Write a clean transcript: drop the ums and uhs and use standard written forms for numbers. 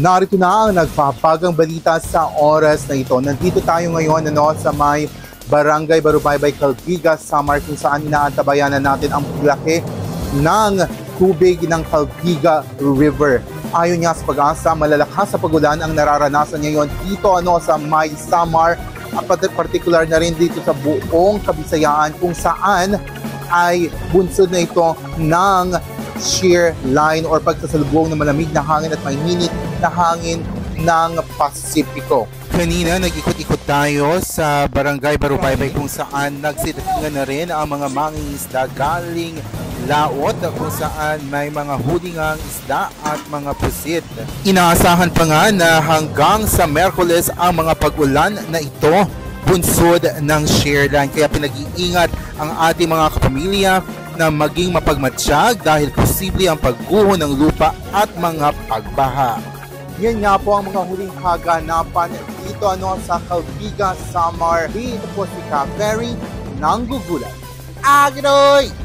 Narito na ang nagpapagang balita sa oras na ito. Nandito tayo ngayon sa may Barangay Barubaybay, Calviga, Samar, kung saan inaantabayanan natin ang laki ng tubig ng Calviga River. Ayon nga sa Pag-asa, malalakas sa pagulan ang nararanasan ngayon dito sa may Samar, at particular na rin dito sa buong Kabisayaan, kung saan ay bunsod na ito ng shear line or pagsasalubong ng malamig na hangin at mainit na hangin ng Pasipiko. Kanina nag-ikot-ikot tayo sa Barangay Barubaybay kung saan nagsidatingan na rin ang mga mangingisda galing laot, kung saan may mga hulingang isda at mga pusit. Inaasahan pa nga na hanggang sa Miyerkules ang mga pag-ulan na ito bunsod ng shear line. Kaya pinag-iingat ang ating mga kapamilya na maging mapagmatsyag dahil posible ang pagguho ng lupa at mga pagbaha. Yan nga po ang mga huling kaganapan dito sa Calviga, Samar. Dito po si Ka Ferry ng Gugulat. Agroy!